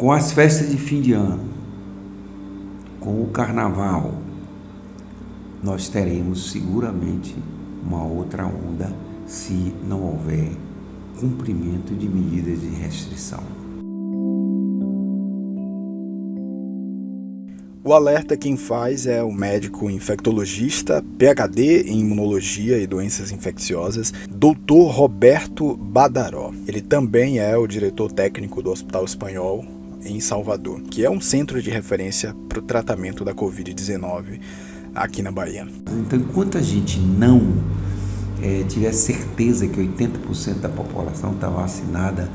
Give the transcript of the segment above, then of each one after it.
Com as festas de fim de ano, com o carnaval, nós teremos seguramente uma outra onda se não houver cumprimento de medidas de restrição. O alerta quem faz é o médico infectologista, PhD em imunologia e doenças infecciosas, Dr. Roberto Badaró. Ele também é o diretor técnico do Hospital Espanhol em Salvador, que é um centro de referência para o tratamento da Covid-19 aqui na Bahia. Então, enquanto a gente não tiver certeza que 80% da população está vacinada,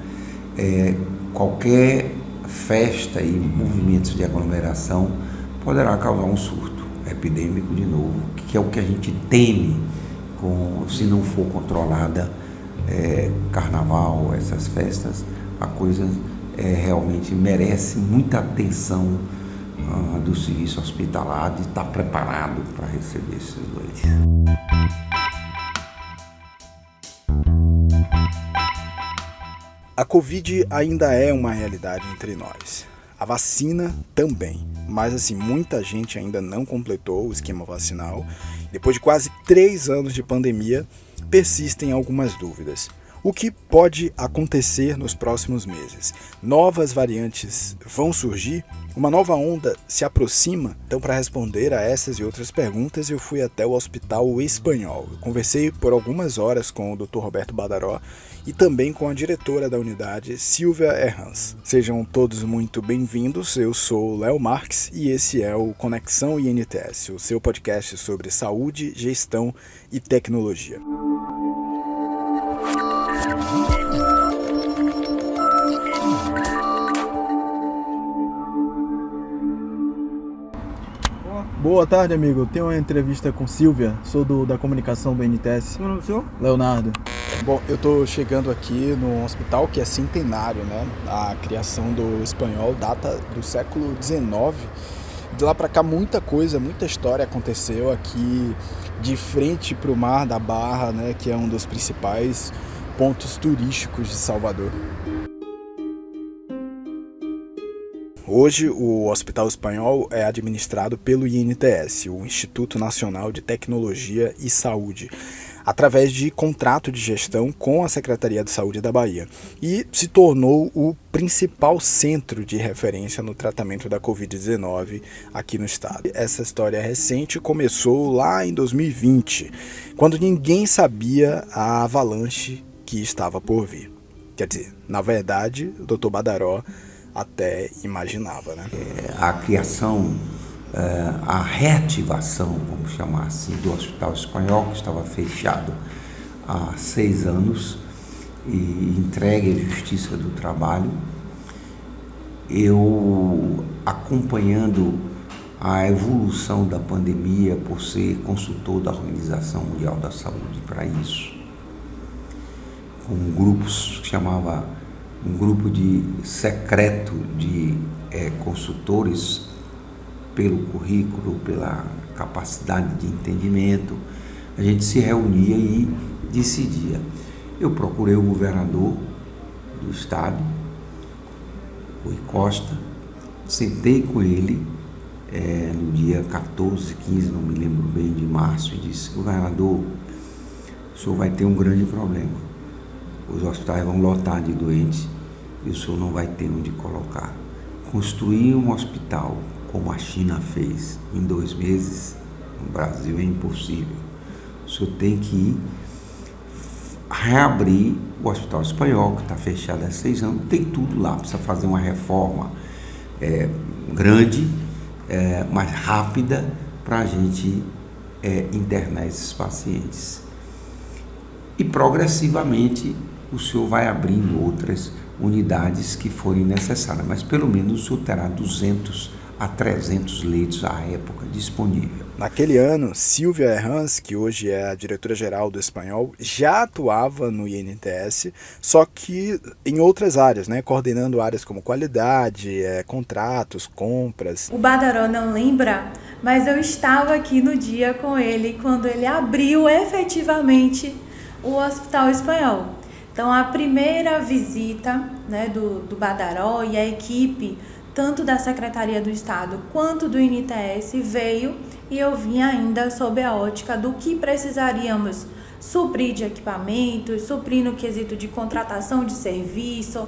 qualquer festa e movimentos de aglomeração poderá causar um surto epidêmico de novo, que é o que a gente teme se não for controlada carnaval, essas festas. A coisa realmente merece muita atenção do serviço hospitalar, de estar preparado para receber esses doentes. A Covid ainda é uma realidade entre nós. A vacina também, mas muita gente ainda não completou o esquema vacinal. Depois de quase 3 anos de pandemia, persistem algumas dúvidas. O que pode acontecer nos próximos meses? Novas variantes vão surgir? Uma nova onda se aproxima? Então, para responder a essas e outras perguntas, eu fui até o Hospital Espanhol. Eu conversei por algumas horas com o Dr. Roberto Badaró e também com a diretora da unidade, Silvia Herranz. Sejam todos muito bem-vindos, eu sou o Léo Marques e esse é o Conexão INTS, o seu podcast sobre saúde, gestão e tecnologia. Boa tarde, amigo. Eu tenho uma entrevista com Silvia, sou da comunicação do INTS. Qual é o nome do senhor? Leonardo. Bom, eu tô chegando aqui no hospital que é centenário, né? A criação do Espanhol data do século XIX. De lá pra cá muita coisa, muita história aconteceu aqui de frente pro Mar da Barra, né? Que é um dos principais pontos turísticos de Salvador. Hoje, o Hospital Espanhol é administrado pelo INTS, o Instituto Nacional de Tecnologia e Saúde, através de contrato de gestão com a Secretaria de Saúde da Bahia, e se tornou o principal centro de referência no tratamento da Covid-19 aqui no estado. Essa história recente começou lá em 2020, quando ninguém sabia a avalanche que estava por vir. Quer dizer, na verdade, o Dr. Badaró até imaginava, né? A criação, a reativação, vamos chamar assim, do Hospital Espanhol, que estava fechado há 6 anos e entregue à Justiça do Trabalho. Eu, acompanhando a evolução da pandemia por ser consultor da Organização Mundial da Saúde para isso, com grupos que chamava um grupo secreto de consultores pelo currículo, pela capacidade de entendimento, a gente se reunia e decidia. Eu procurei o governador do estado, Rui Costa, sentei com ele no dia 14, 15, não me lembro bem, de março, e disse: governador, o senhor vai ter um grande problema. Os hospitais vão lotar de doentes e o senhor não vai ter onde colocar. Construir um hospital como a China fez em 2 meses, no Brasil é impossível. O senhor tem que reabrir o Hospital Espanhol, que está fechado há 6 anos, tem tudo lá, precisa fazer uma reforma grande, mais rápida, para a gente internar esses pacientes. E progressivamente o senhor vai abrindo outras unidades que forem necessárias, mas pelo menos o senhor terá 200 a 300 leitos à época disponível. Naquele ano, Silvia Herranz, que hoje é a diretora-geral do Espanhol, já atuava no INTS, só que em outras áreas, né? Coordenando áreas como qualidade, contratos, compras. O Badaró não lembra, mas eu estava aqui no dia com ele quando ele abriu efetivamente o Hospital Espanhol. Então, a primeira visita, né, do Badaró e a equipe, tanto da Secretaria do Estado quanto do INTS, veio e eu vim ainda sob a ótica do que precisaríamos suprir de equipamentos, suprir no quesito de contratação de serviço,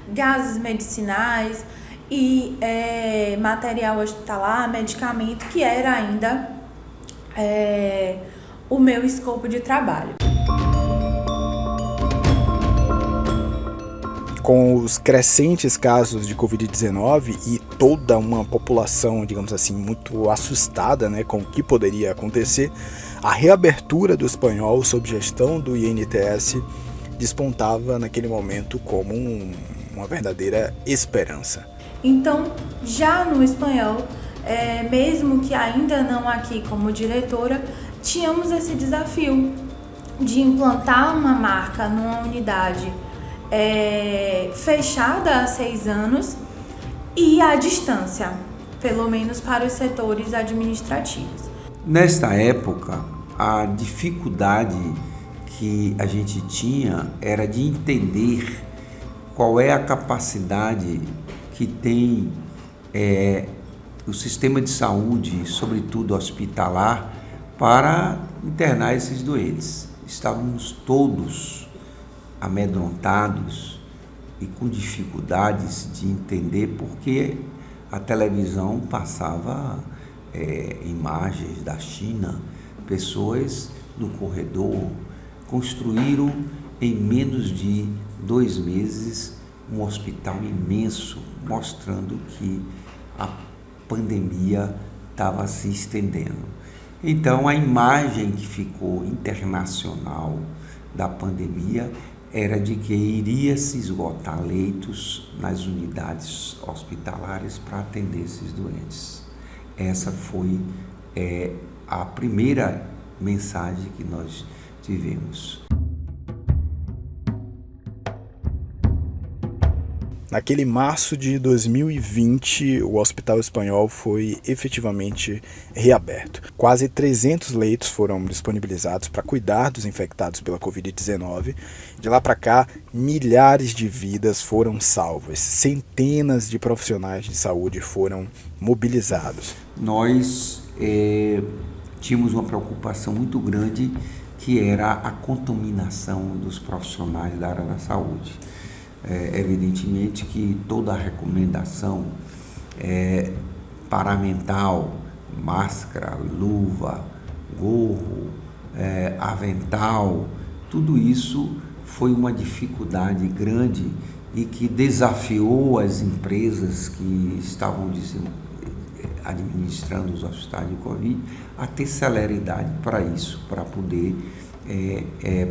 gases medicinais e material hospitalar, medicamento, que era ainda o meu escopo de trabalho. Com os crescentes casos de Covid-19 e toda uma população, digamos assim, muito assustada, né, com o que poderia acontecer, a reabertura do espanhol sob gestão do INTS despontava naquele momento como uma verdadeira esperança. Então, já no espanhol, mesmo que ainda não aqui como diretora, tínhamos esse desafio de implantar uma marca numa unidade fechada há 6 anos e à distância, pelo menos para os setores administrativos. Nesta época, a dificuldade que a gente tinha era de entender qual é a capacidade que tem o sistema de saúde, sobretudo hospitalar, para internar esses doentes. Estávamos todos amedrontados e com dificuldades de entender porque a televisão passava imagens da China, pessoas no corredor. Construíram em menos de 2 meses um hospital imenso, mostrando que a pandemia estava se estendendo. Então, a imagem que ficou internacional da pandemia era de que iria se esgotar leitos nas unidades hospitalares para atender esses doentes. Essa foi a primeira mensagem que nós tivemos. Naquele março de 2020, o Hospital Espanhol foi efetivamente reaberto. Quase 300 leitos foram disponibilizados para cuidar dos infectados pela Covid-19. De lá para cá, milhares de vidas foram salvas, centenas de profissionais de saúde foram mobilizados. Nós tínhamos uma preocupação muito grande, que era a contaminação dos profissionais da área da saúde. Evidentemente que toda a recomendação paramental, máscara, luva, gorro, avental, tudo isso foi uma dificuldade grande e que desafiou as empresas que estavam administrando os hospitais de Covid a ter celeridade para isso, para poder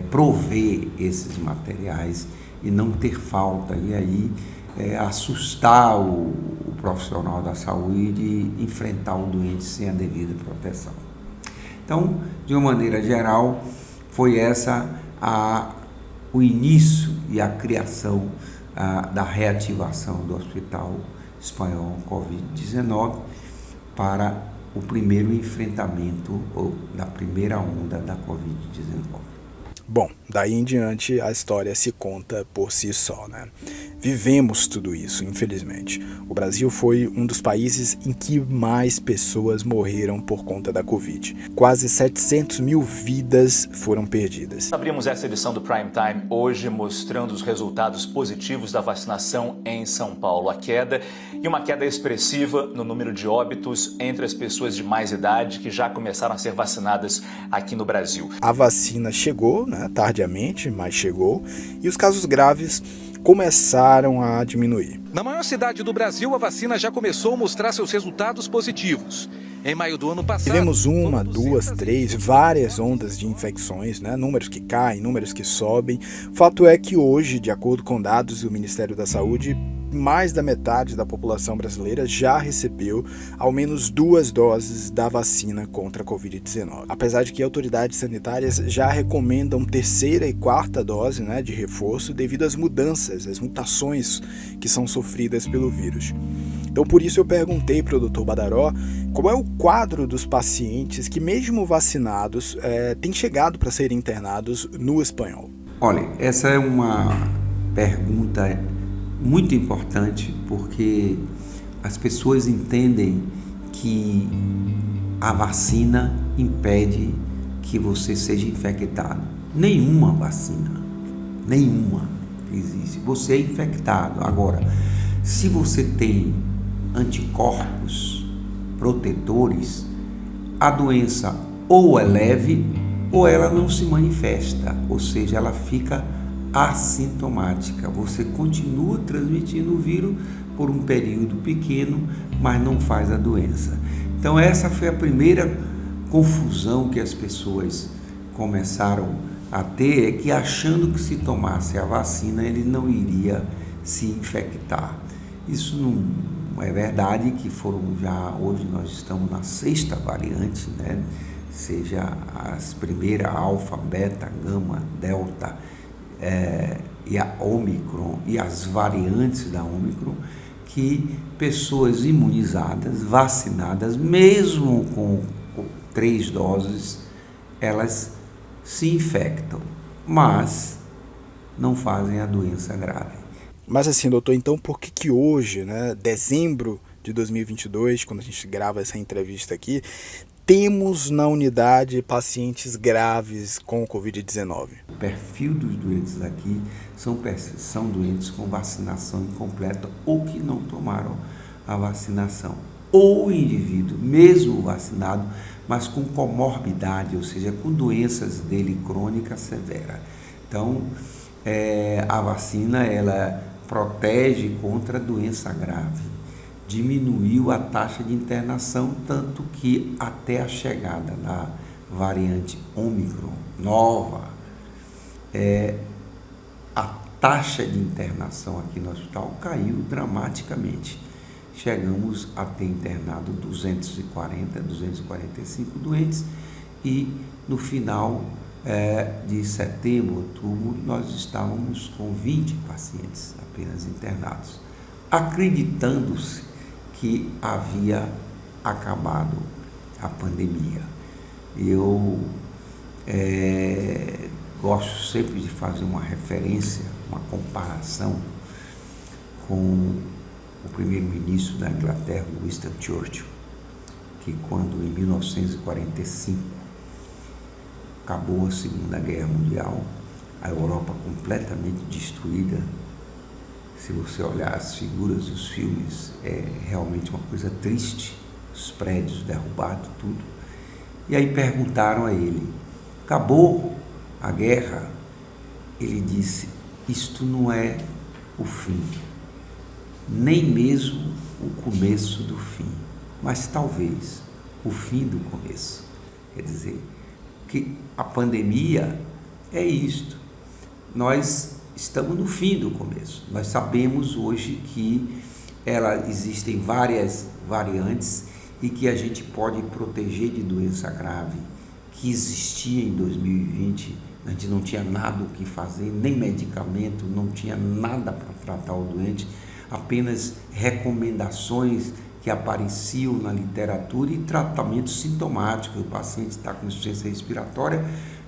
prover esses materiais e não ter falta, e aí assustar o profissional da saúde e enfrentar o doente sem a devida proteção. Então, de uma maneira geral, foi essa o início e a criação da reativação do Hospital Espanhol Covid-19 para o primeiro enfrentamento da primeira onda da Covid-19. Bom, daí em diante a história se conta por si só, né? Vivemos tudo isso, infelizmente. O Brasil foi um dos países em que mais pessoas morreram por conta da Covid. Quase 700 mil vidas foram perdidas. Abrimos essa edição do Prime Time hoje mostrando os resultados positivos da vacinação em São Paulo. A queda e uma queda expressiva no número de óbitos entre as pessoas de mais idade que já começaram a ser vacinadas aqui no Brasil. A vacina chegou, né, tardiamente, mas chegou, e os casos graves começaram a diminuir. Na maior cidade do Brasil, a vacina já começou a mostrar seus resultados positivos. Em maio do ano passado... Tivemos 1, 2, 3, várias ondas de infecções, né? Números que caem, números que sobem. Fato é que hoje, de acordo com dados do Ministério da Saúde, mais da metade da população brasileira já recebeu ao menos 2 doses da vacina contra a Covid-19. Apesar de que autoridades sanitárias já recomendam 3ª e 4ª dose, né, de reforço devido às mudanças, às mutações que são sofridas pelo vírus. Então, por isso eu perguntei para o Dr. Badaró qual é o quadro dos pacientes que, mesmo vacinados, têm chegado para serem internados no Espanhol. Olha, essa é uma pergunta muito importante, porque as pessoas entendem que a vacina impede que você seja infectado. Nenhuma vacina, nenhuma existe. Você é infectado. Agora, se você tem anticorpos protetores, a doença ou é leve ou ela não se manifesta, ou seja, ela fica assintomática. Você continua transmitindo o vírus por um período pequeno, mas não faz a doença. Então essa foi a primeira confusão que as pessoas começaram a ter, é que achando que se tomasse a vacina ele não iria se infectar. Isso não é verdade, que hoje nós estamos na 6ª variante, né? Seja as primeiras, alfa, beta, gama, delta, e a Ômicron e as variantes da Ômicron, que pessoas imunizadas, vacinadas, mesmo com 3 doses, elas se infectam, mas não fazem a doença grave. Mas assim, doutor, então por que hoje, né, dezembro de 2022, quando a gente grava essa entrevista aqui, temos na unidade pacientes graves com Covid-19? O perfil dos doentes aqui são doentes com vacinação incompleta ou que não tomaram a vacinação. Ou o indivíduo, mesmo vacinado, mas com comorbidade, ou seja, com doenças dele crônicas severas. Então, a vacina, ela protege contra doença grave. Diminuiu a taxa de internação, tanto que até a chegada da variante Ômicron nova, a taxa de internação aqui no hospital caiu dramaticamente. Chegamos a ter internado 245 doentes e no final de setembro, outubro, nós estávamos com 20 pacientes apenas internados, acreditando-se que havia acabado a pandemia. Eu gosto sempre de fazer uma referência, uma comparação com o primeiro-ministro da Inglaterra, Winston Churchill, que quando em 1945 acabou a Segunda Guerra Mundial, a Europa completamente destruída. Se você olhar as figuras dos filmes, é realmente uma coisa triste, os prédios derrubados, tudo. E aí perguntaram a ele, acabou a guerra? Ele disse, isto não é o fim, nem mesmo o começo do fim, mas talvez o fim do começo. Quer dizer, que a pandemia é isto. Nós estamos no fim do começo. Nós sabemos hoje que existem várias variantes e que a gente pode proteger de doença grave, que existia em 2020, a gente não tinha nada o que fazer, nem medicamento, não tinha nada para tratar o doente, apenas recomendações que apareciam na literatura e tratamentos sintomáticos. O paciente está com insuficiência respiratória,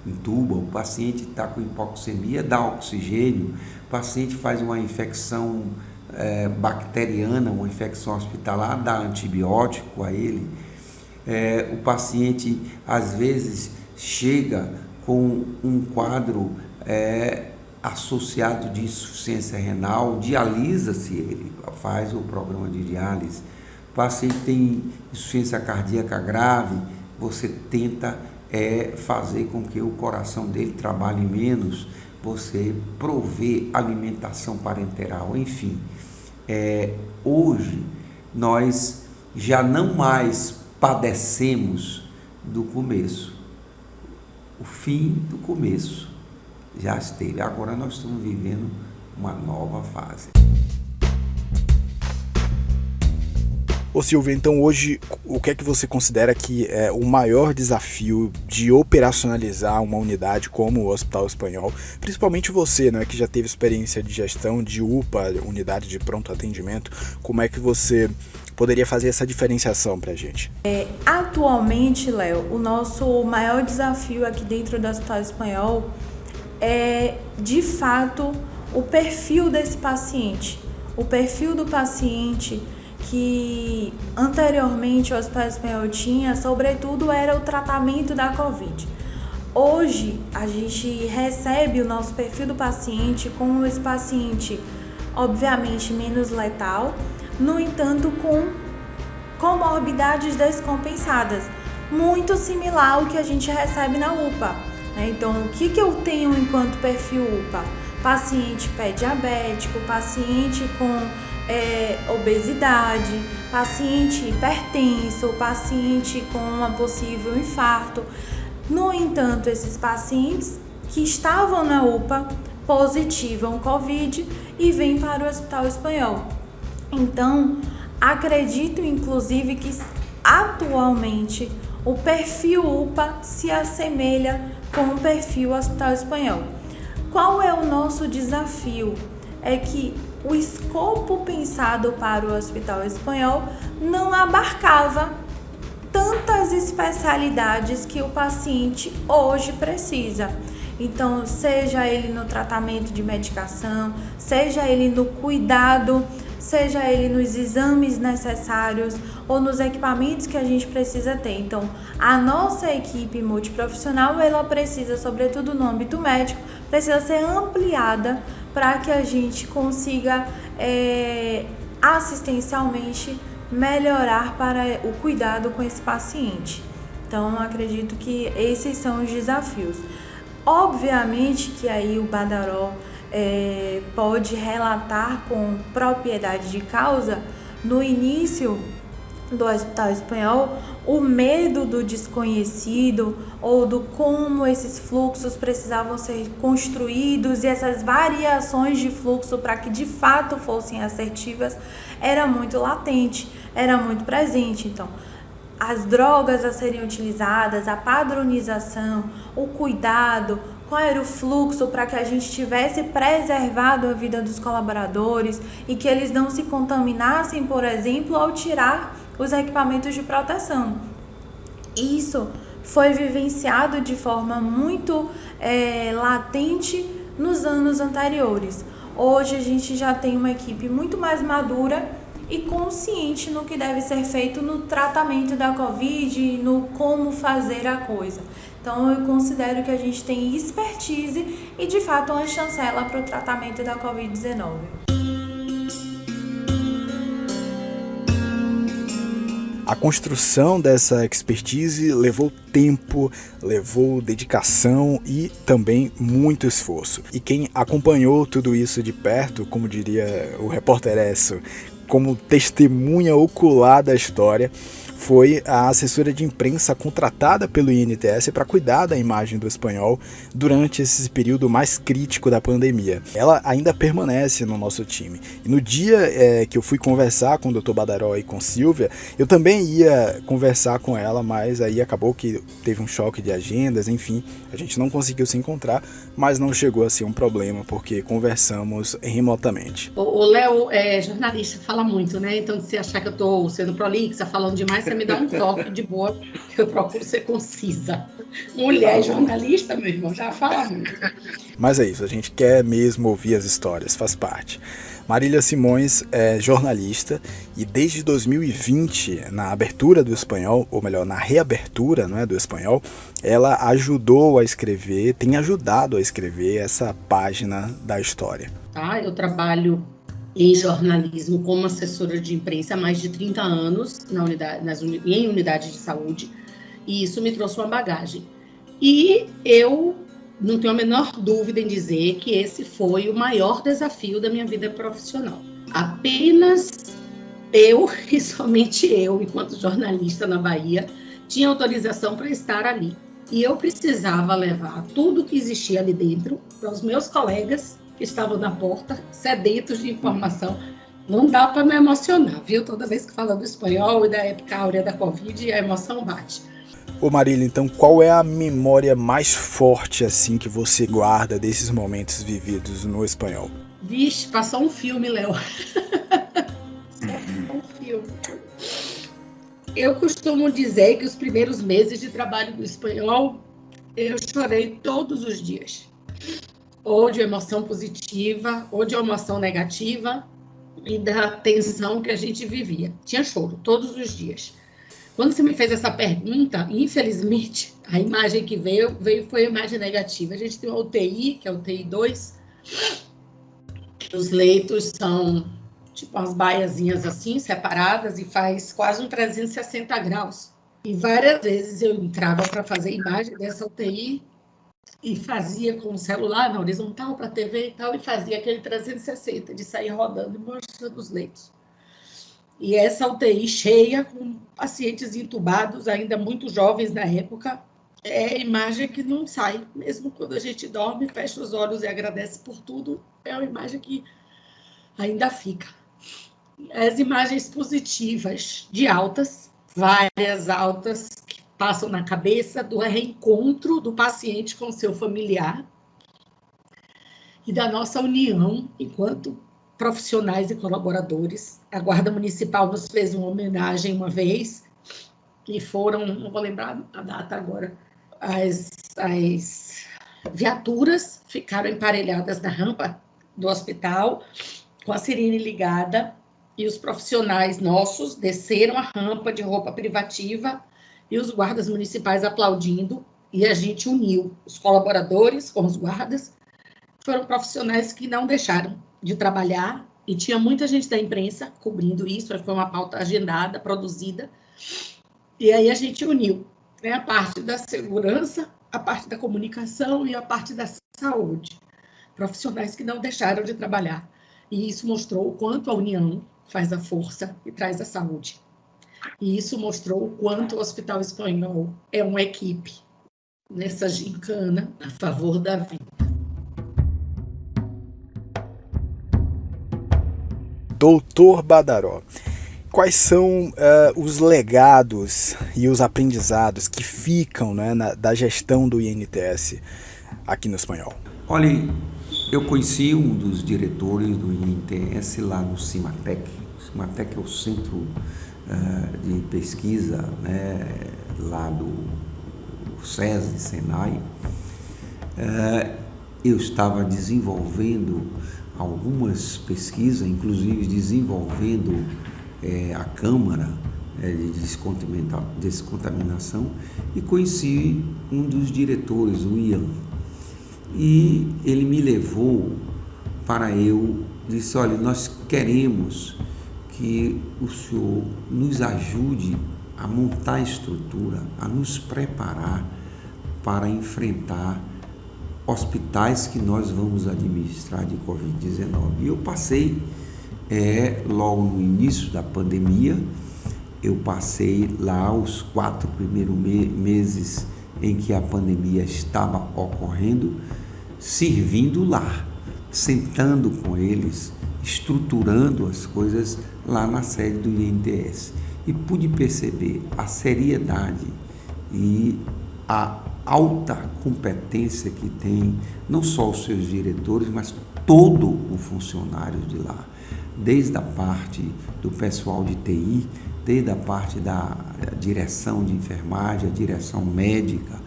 intuba, o paciente está com hipoxemia, dá oxigênio, o paciente faz uma infecção bacteriana, uma infecção hospitalar, dá antibiótico a ele. O paciente, às vezes, chega com um quadro associado de insuficiência renal, dialisa-se ele, faz o programa de diálise. O paciente tem insuficiência cardíaca grave, você tenta fazer com que o coração dele trabalhe menos, você provê alimentação parenteral, enfim. Hoje, nós já não mais padecemos do começo. O fim do começo já esteve. Agora nós estamos vivendo uma nova fase. Ô Silvio, então hoje o que é que você considera que é o maior desafio de operacionalizar uma unidade como o Hospital Espanhol? Principalmente você, né, que já teve experiência de gestão de UPA, unidade de pronto atendimento, como é que você poderia fazer essa diferenciação para a gente? Atualmente, Léo, o nosso maior desafio aqui dentro do Hospital Espanhol é, de fato, o perfil desse paciente. O perfil do paciente que anteriormente o Hospital Espanhol tinha, sobretudo, era o tratamento da Covid. Hoje, a gente recebe o nosso perfil do paciente como esse paciente, obviamente, menos letal, no entanto, com comorbidades descompensadas, muito similar ao que a gente recebe na UPA. Então, o que eu tenho enquanto perfil UPA? Paciente pré-diabético, paciente com obesidade, paciente hipertenso, paciente com uma possível infarto. No entanto, esses pacientes que estavam na UPA positivam Covid e vêm para o Hospital Espanhol. Então, acredito inclusive que atualmente o perfil UPA se assemelha com o perfil Hospital Espanhol. Qual é o nosso desafio? É que o escopo pensado para o Hospital Espanhol não abarcava tantas especialidades que o paciente hoje precisa. Então, seja ele no tratamento de medicação, seja ele no cuidado, seja ele nos exames necessários ou nos equipamentos que a gente precisa ter. Então, a nossa equipe multiprofissional, ela precisa, sobretudo no âmbito médico, precisa ser ampliada para que a gente consiga assistencialmente melhorar para o cuidado com esse paciente. Então, acredito que esses são os desafios. Obviamente que aí o Badaró pode relatar com propriedade de causa, no início do Hospital Espanhol, o medo do desconhecido ou do como esses fluxos precisavam ser construídos e essas variações de fluxo para que de fato fossem assertivas era muito latente, era muito presente. Então, as drogas a serem utilizadas, a padronização, o cuidado, qual era o fluxo para que a gente tivesse preservado a vida dos colaboradores e que eles não se contaminassem, por exemplo, ao tirar os equipamentos de proteção. Isso foi vivenciado de forma muito latente nos anos anteriores. Hoje a gente já tem uma equipe muito mais madura e consciente no que deve ser feito no tratamento da Covid e no como fazer a coisa. Então, eu considero que a gente tem expertise e, de fato, uma chancela para o tratamento da Covid-19. A construção dessa expertise levou tempo, levou dedicação e também muito esforço. E quem acompanhou tudo isso de perto, como diria o repórter Esso, como testemunha ocular da história, foi a assessora de imprensa contratada pelo INTS para cuidar da imagem do Espanhol durante esse período mais crítico da pandemia. Ela ainda permanece no nosso time. E no dia que eu fui conversar com o Dr. Badaró e com Silvia, eu também ia conversar com ela, mas aí acabou que teve um choque de agendas, enfim, a gente não conseguiu se encontrar, mas não chegou a ser um problema, porque conversamos remotamente. O Léo é jornalista, fala muito, né? Então, se achar que eu estou sendo prolixa, falando demais, você me dá um toque de boa, que eu procuro ser concisa. Mulher jornalista, meu irmão, já fala muito. Mas é isso, a gente quer mesmo ouvir as histórias, faz parte. Marília Simões é jornalista e desde 2020, na abertura do Espanhol, ou melhor, na reabertura, não é, do Espanhol, ela ajudou a escrever, tem ajudado a escrever essa página da história. Eu trabalho em jornalismo como assessora de imprensa há mais de 30 anos em unidade de saúde, e isso me trouxe uma bagagem. E eu não tenho a menor dúvida em dizer que esse foi o maior desafio da minha vida profissional. Apenas eu, e somente eu, enquanto jornalista na Bahia, tinha autorização para estar ali. E eu precisava levar tudo que existia ali dentro para os meus colegas que estavam na porta, sedentos de informação. Não dá para me emocionar, viu? Toda vez que falo do Espanhol e da época áurea da Covid, a emoção bate. Ô Marília, então qual é a memória mais forte assim que você guarda desses momentos vividos no Espanhol? Vixe, passou um filme, Léo. Um filme. Eu costumo dizer que os primeiros meses de trabalho do Espanhol, eu chorei todos os dias. ou de emoção positiva, ou de emoção negativa, e da tensão que a gente vivia. Tinha choro todos os dias. Quando você me fez essa pergunta, infelizmente, a imagem que veio foi a imagem negativa. A gente tem uma UTI, que é a UTI 2, que os leitos são tipo umas baiazinhas assim, separadas, e faz quase um 360 graus. E várias vezes eu entrava para fazer imagem dessa UTI e fazia com o celular na horizontal para a TV e tal, e fazia aquele 360 de sair rodando e mostrando os leitos. E essa UTI cheia, com pacientes entubados, ainda muito jovens na época, é imagem que não sai. Mesmo quando a gente dorme, fecha os olhos e agradece por tudo, é uma imagem que ainda fica. As imagens positivas de altas, várias altas, que passam na cabeça do reencontro do paciente com seu familiar e da nossa união enquanto profissionais e colaboradores. A Guarda Municipal nos fez uma homenagem uma vez, e foram, não vou lembrar a data agora, as viaturas ficaram emparelhadas na rampa do hospital, com a sirene ligada, e os profissionais nossos desceram a rampa de roupa privativa, e os guardas municipais aplaudindo, e a gente uniu os colaboradores com os guardas. Foram profissionais que não deixaram de trabalhar, e tinha muita gente da imprensa cobrindo isso, foi uma pauta agendada, produzida, e aí a gente uniu, né, a parte da segurança, a parte da comunicação e a parte da saúde. Profissionais que não deixaram de trabalhar, e isso mostrou o quanto a união faz a força e traz a saúde. E isso mostrou o quanto o Hospital Espanhol é uma equipe nessa gincana a favor da vida. Doutor Badaró, quais são os legados e os aprendizados que ficam, né, da gestão do INTS aqui no Espanhol? Olha, eu conheci um dos diretores do INTS lá no CIMATEC. O CIMATEC é o centro de pesquisa, né, lá do SESI, Senai. Eu estava desenvolvendo algumas pesquisas, inclusive desenvolvendo a câmara de descontaminação, e conheci um dos diretores, o Ian, e ele me levou para disse, olha, nós queremos que o senhor nos ajude a montar a estrutura, a nos preparar para enfrentar hospitais que nós vamos administrar de Covid-19. E eu passei, logo no início da pandemia, eu passei lá os 4 primeiros meses em que a pandemia estava ocorrendo, servindo lá, sentando com eles, estruturando as coisas lá na sede do INTS. E pude perceber a seriedade e a alta competência que tem, não só os seus diretores, mas todo o funcionário de lá, desde a parte do pessoal de TI, desde a parte da direção de enfermagem, a direção médica,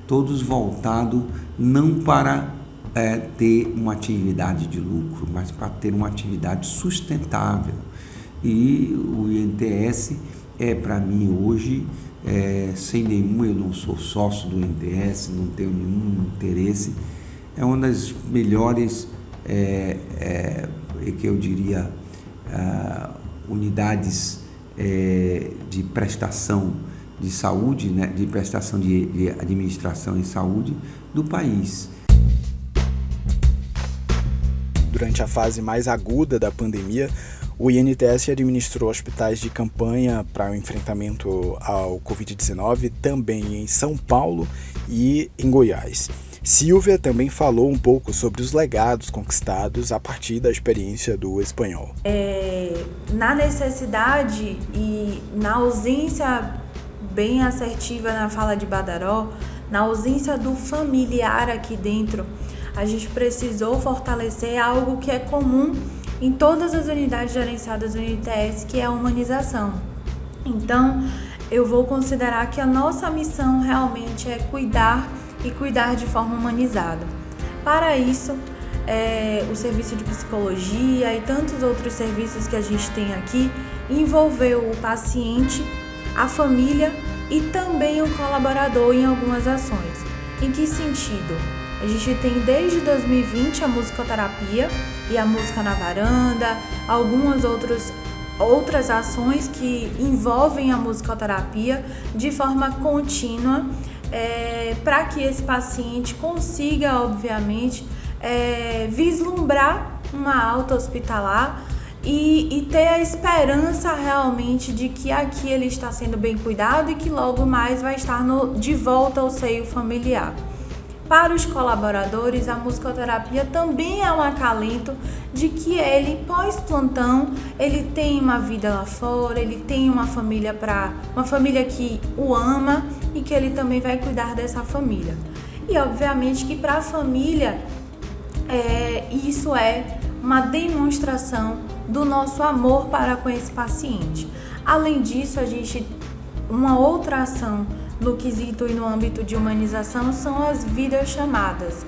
todos voltados não para ter uma atividade de lucro, mas para ter uma atividade sustentável. E o INTS para mim hoje, sem nenhum, eu não sou sócio do INTS, não tenho nenhum interesse, é uma das melhores, que eu diria, unidades de prestação de saúde, né, de prestação de administração em saúde do país. Durante a fase mais aguda da pandemia, o INTS administrou hospitais de campanha para o enfrentamento ao Covid-19 também em São Paulo e em Goiás. Silvia também falou um pouco sobre os legados conquistados a partir da experiência do Espanhol. Na necessidade e na ausência bem assertiva na fala de Badaró, na ausência do familiar aqui dentro, a gente precisou fortalecer algo que é comum em todas as unidades gerenciadas do INTS, que é a humanização. Então, eu vou considerar que a nossa missão realmente é cuidar e cuidar de forma humanizada. Para isso, o serviço de psicologia e tantos outros serviços que a gente tem aqui, envolveu o paciente, a família e também o colaborador em algumas ações. Em que sentido? A gente tem desde 2020 a musicoterapia e a música na varanda, algumas outras ações que envolvem a musicoterapia de forma contínua, para que esse paciente consiga, obviamente, vislumbrar uma alta hospitalar e ter a esperança realmente de que aqui ele está sendo bem cuidado e que logo mais vai estar de volta ao seio familiar. Para os colaboradores, a musicoterapia também é um acalento de que ele, pós-plantão, ele tem uma vida lá fora, ele tem uma família que o ama e que ele também vai cuidar dessa família. E obviamente que para a família, isso é uma demonstração do nosso amor para com esse paciente. Além disso, uma outra ação no quesito e no âmbito de humanização são as videochamadas.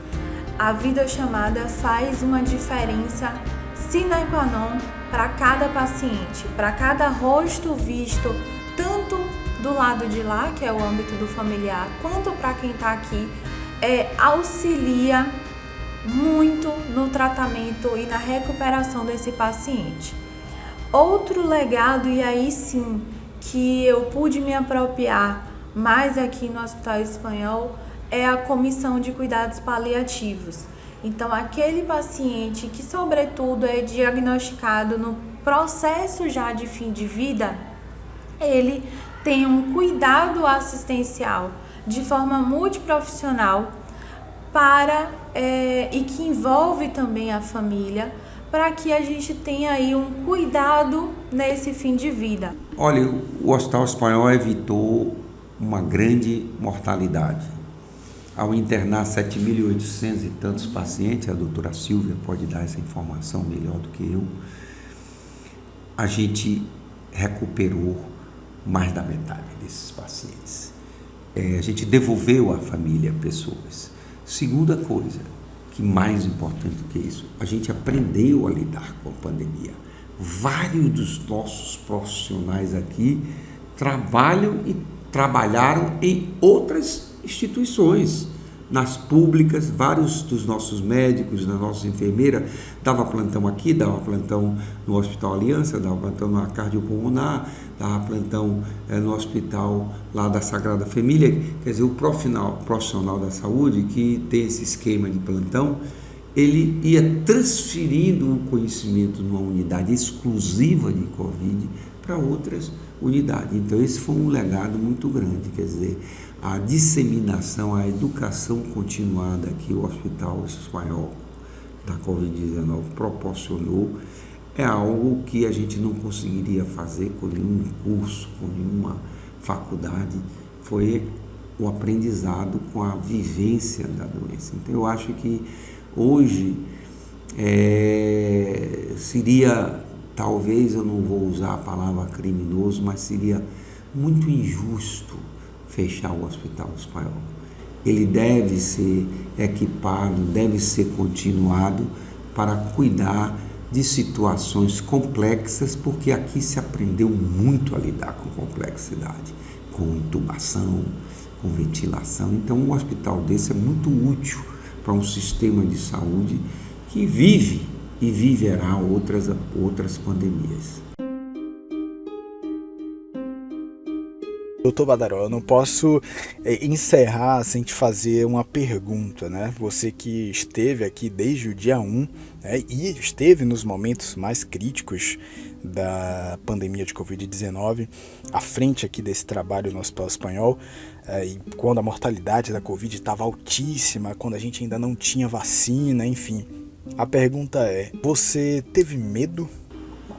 A videochamada faz uma diferença sine qua non para cada paciente, para cada rosto visto, tanto do lado de lá, que é o âmbito do familiar, quanto para quem está aqui, auxilia muito no tratamento e na recuperação desse paciente. Outro legado, e aí sim que eu pude me apropriar mais aqui no Hospital Espanhol, é a comissão de cuidados paliativos. Então, aquele paciente que, sobretudo, é diagnosticado no processo já de fim de vida, ele tem um cuidado assistencial de forma multiprofissional e que envolve também a família, para que a gente tenha aí um cuidado nesse fim de vida. Olha, o Hospital Espanhol evitou uma grande mortalidade. Ao internar 7.800 e tantos pacientes, a doutora Silvia pode dar essa informação melhor do que eu, a gente recuperou mais da metade desses pacientes. A gente devolveu à família pessoas. Segunda coisa, que mais importante do que isso, a gente aprendeu a lidar com a pandemia. Vários dos nossos profissionais aqui trabalharam em outras instituições, nas públicas. Vários dos nossos médicos, das nossas enfermeiras, dava plantão aqui, dava plantão no Hospital Aliança, dava plantão na Cardiopulmonar, dava plantão no hospital lá da Sagrada Família. Quer dizer, o profissional da saúde que tem esse esquema de plantão, ele ia transferindo o conhecimento numa unidade exclusiva de Covid para outras unidades. Então, esse foi um legado muito grande, quer dizer, a disseminação, a educação continuada que o Hospital Espanhol da Covid-19 proporcionou é algo que a gente não conseguiria fazer com nenhum curso, com nenhuma faculdade. Foi o aprendizado com a vivência da doença. Então, eu acho que hoje seria, talvez eu não vou usar a palavra criminoso, mas seria muito injusto fechar o Hospital Espanhol. Ele deve ser equipado, deve ser continuado para cuidar de situações complexas, porque aqui se aprendeu muito a lidar com complexidade, com intubação, com ventilação. Então, um hospital desse é muito útil para um sistema de saúde que vive e viverá outras pandemias. Doutor Badaró, eu não posso encerrar sem te fazer uma pergunta, né? Você que esteve aqui desde o dia 1, né, e esteve nos momentos mais críticos da pandemia de Covid-19, à frente aqui desse trabalho no Hospital Espanhol, e quando a mortalidade da Covid estava altíssima, quando a gente ainda não tinha vacina, enfim. A pergunta é, você teve medo?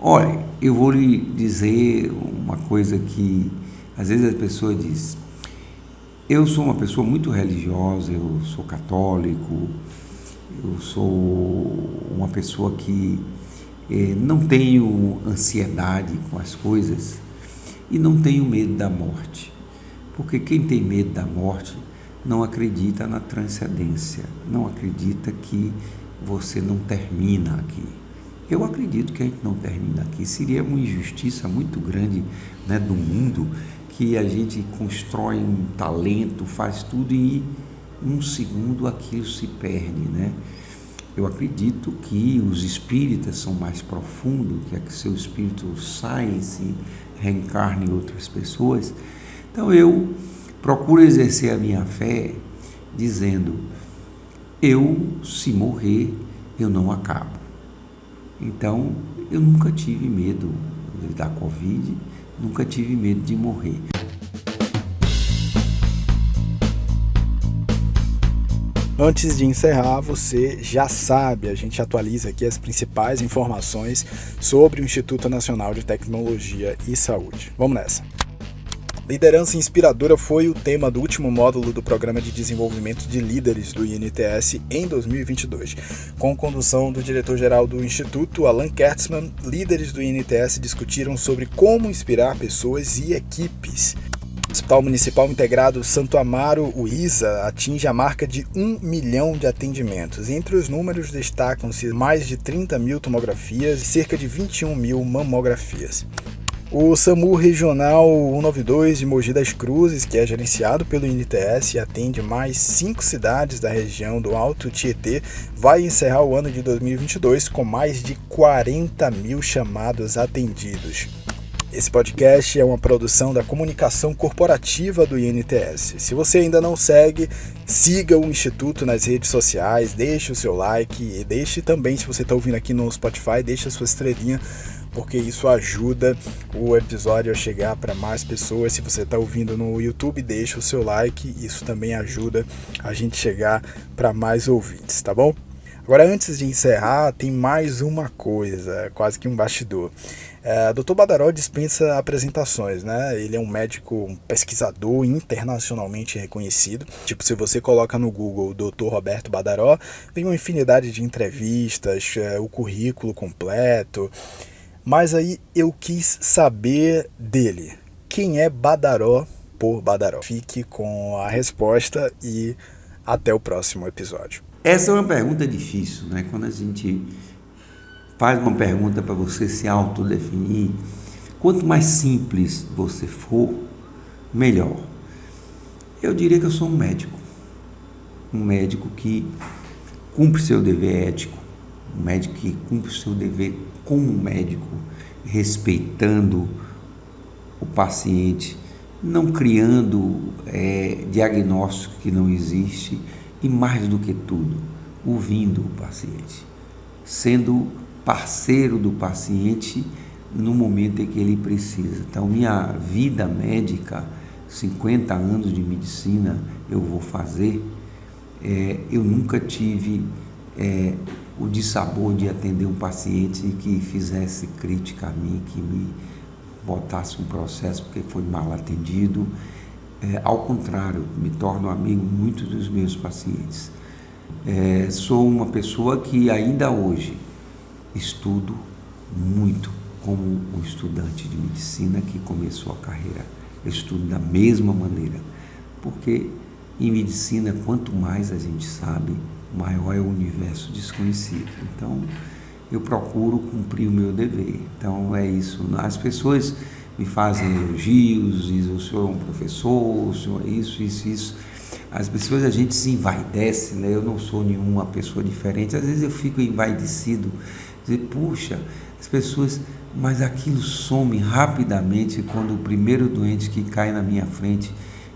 Olha, eu vou lhe dizer uma coisa que às vezes a pessoa diz, eu sou uma pessoa muito religiosa, eu sou católico, eu sou uma pessoa que não tenho ansiedade com as coisas e não tenho medo da morte, porque quem tem medo da morte não acredita na transcendência, não acredita que você não termina aqui. Eu acredito que a gente não termina aqui. Seria uma injustiça muito grande, né, do mundo, que a gente constrói um talento, faz tudo e em um segundo aquilo se perde, né? Eu acredito que os espíritas são mais profundos, que é que seu espírito sai e se reencarne em outras pessoas. Então eu procuro exercer a minha fé dizendo, se morrer, eu não acabo. Então, eu nunca tive medo da Covid, nunca tive medo de morrer. Antes de encerrar, você já sabe, a gente atualiza aqui as principais informações sobre o Instituto Nacional de Tecnologia e Saúde. Vamos nessa! Liderança inspiradora foi o tema do último módulo do Programa de Desenvolvimento de Líderes do INTS em 2022. Com condução do diretor-geral do Instituto, Alan Kertzmann, líderes do INTS discutiram sobre como inspirar pessoas e equipes. O Hospital Municipal Integrado Santo Amaro, o ISA, atinge a marca de 1 milhão de atendimentos. Entre os números destacam-se mais de 30 mil tomografias e cerca de 21 mil mamografias. O SAMU Regional 192 de Mogi das Cruzes, que é gerenciado pelo INTS e atende mais 5 cidades da região do Alto Tietê, vai encerrar o ano de 2022 com mais de 40 mil chamados atendidos. Esse podcast é uma produção da comunicação corporativa do INTS. Se você ainda não segue, siga o Instituto nas redes sociais, deixe o seu like e deixe também, se você está ouvindo aqui no Spotify, deixe a sua estrelinha, porque isso ajuda o episódio a chegar para mais pessoas. Se você está ouvindo no YouTube, deixe o seu like, isso também ajuda a gente chegar para mais ouvintes, tá bom? Agora, antes de encerrar, tem mais uma coisa, quase que um bastidor. Dr. Badaró dispensa apresentações, né? Ele é um médico, um pesquisador internacionalmente reconhecido. Tipo, se você coloca no Google Dr. Roberto Badaró, vem uma infinidade de entrevistas, o currículo completo. Mas aí eu quis saber dele. Quem é Badaró por Badaró? Fique com a resposta e até o próximo episódio. Essa é uma pergunta difícil, né? Quando a gente faz uma pergunta para você se autodefinir, quanto mais simples você for, melhor. Eu diria que eu sou um médico que cumpre seu dever ético, um médico que cumpre seu dever como médico, respeitando o paciente, não criando diagnóstico que não existe e, mais do que tudo, ouvindo o paciente, sendo parceiro do paciente no momento em que ele precisa. Então, minha vida médica, 50 anos de medicina eu vou fazer, eu nunca tive o dissabor de atender um paciente que fizesse crítica a mim, que me botasse um processo porque foi mal atendido. Ao contrário, me torno amigo muito dos meus pacientes. Sou uma pessoa que ainda hoje estudo muito como um estudante de medicina que começou a carreira. Eu estudo da mesma maneira, porque em medicina, quanto mais a gente sabe, maior é o universo desconhecido. Então, eu procuro cumprir o meu dever. Então, é isso. As pessoas me fazem elogios, dizem, o senhor é um professor, o senhor é isso. As pessoas, a gente se envaidece, né? Eu não sou nenhuma pessoa diferente. Às vezes eu fico envaidecido, dizer, puxa, as pessoas, mas aquilo some rapidamente quando o primeiro doente que cai na minha frente,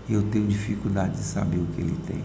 eu tenho dificuldade de saber o que ele tem.